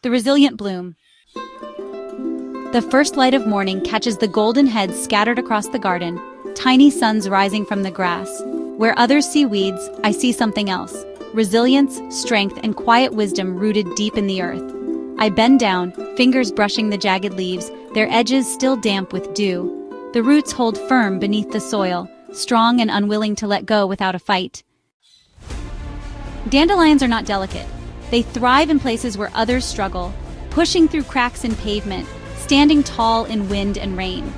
The resilient bloom. The first light of morning catches the golden heads scattered across the garden, tiny suns rising from the grass. Where others see weeds, I see something else. Resilience, strength, and quiet wisdom rooted deep in the earth. I bend down, fingers brushing the jagged leaves, their edges still damp with dew. The roots hold firm beneath the soil, strong and unwilling to let go without a fight. Dandelions are not delicate. They thrive in places where others struggle, pushing through cracks in pavement, standing tall in wind and rain.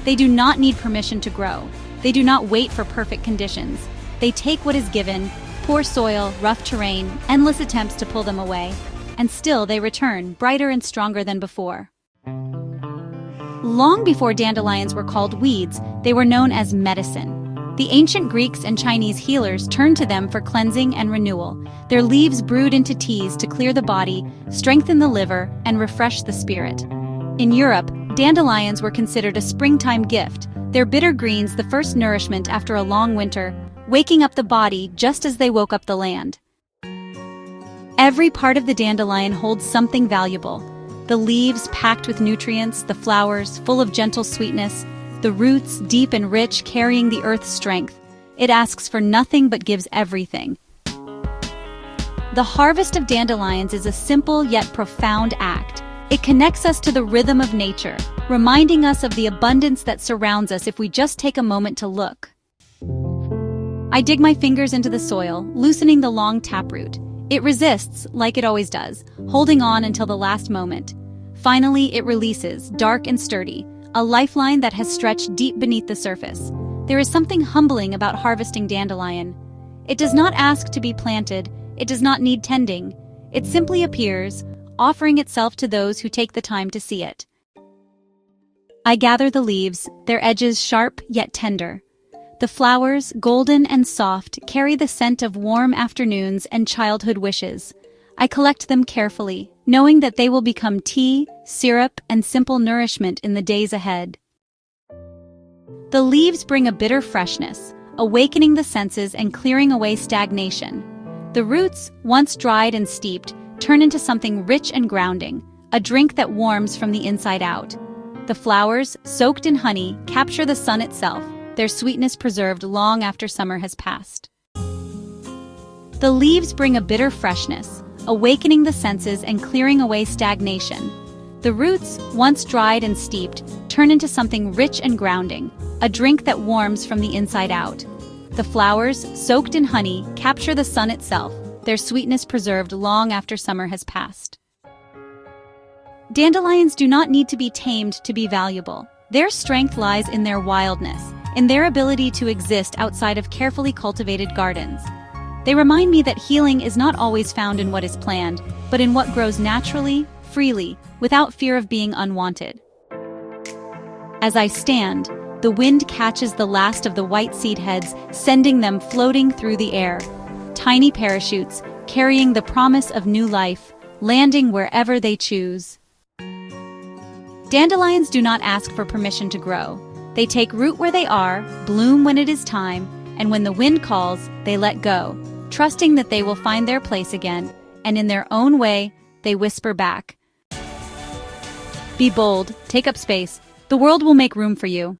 They do not need permission to grow. They do not wait for perfect conditions. They take what is given, poor soil, rough terrain, endless attempts to pull them away, and still they return, brighter and stronger than before. Long before dandelions were called weeds, they were known as medicine. The ancient Greeks and Chinese healers turned to them for cleansing and renewal. Their leaves brewed into teas to clear the body, strengthen the liver, and refresh the spirit. In Europe, dandelions were considered a springtime gift, their bitter greens the first nourishment after a long winter, waking up the body just as they woke up the land. Every part of the dandelion holds something valuable. The leaves packed with nutrients, the flowers full of gentle sweetness, the roots deep and rich carrying the earth's strength. It asks for nothing but gives everything. The harvest of dandelions is a simple yet profound act. It connects us to the rhythm of nature, reminding us of the abundance that surrounds us if we just take a moment to look. I dig my fingers into the soil, loosening the long taproot. It resists, like it always does, holding on until the last moment. Finally, it releases, dark and sturdy, a lifeline that has stretched deep beneath the surface. There is something humbling about harvesting dandelion. It does not ask to be planted, it does not need tending. It simply appears, offering itself to those who take the time to see it. I gather the leaves, their edges sharp yet tender. The flowers, golden and soft, carry the scent of warm afternoons and childhood wishes. I collect them carefully, knowing that they will become tea, syrup, and simple nourishment in the days ahead. The leaves bring a bitter freshness, awakening the senses and clearing away stagnation. The roots, once dried and steeped, turn into something rich and grounding, a drink that warms from the inside out. The flowers, soaked in honey, capture the sun itself, their sweetness preserved long after summer has passed. The leaves bring a bitter freshness, awakening the senses and clearing away stagnation. The roots, once dried and steeped, turn into something rich and grounding, a drink that warms from the inside out. The flowers, soaked in honey, capture the sun itself, their sweetness preserved long after summer has passed. Dandelions do not need to be tamed to be valuable. Their strength lies in their wildness, in their ability to exist outside of carefully cultivated gardens. They remind me that healing is not always found in what is planned, but in what grows naturally, freely, without fear of being unwanted. As I stand, the wind catches the last of the white seed heads, sending them floating through the air. Tiny parachutes, carrying the promise of new life, landing wherever they choose. Dandelions do not ask for permission to grow. They take root where they are, bloom when it is time, and when the wind calls, they let go, trusting that they will find their place again, and in their own way, they whisper back. Be bold, take up space. The world will make room for you.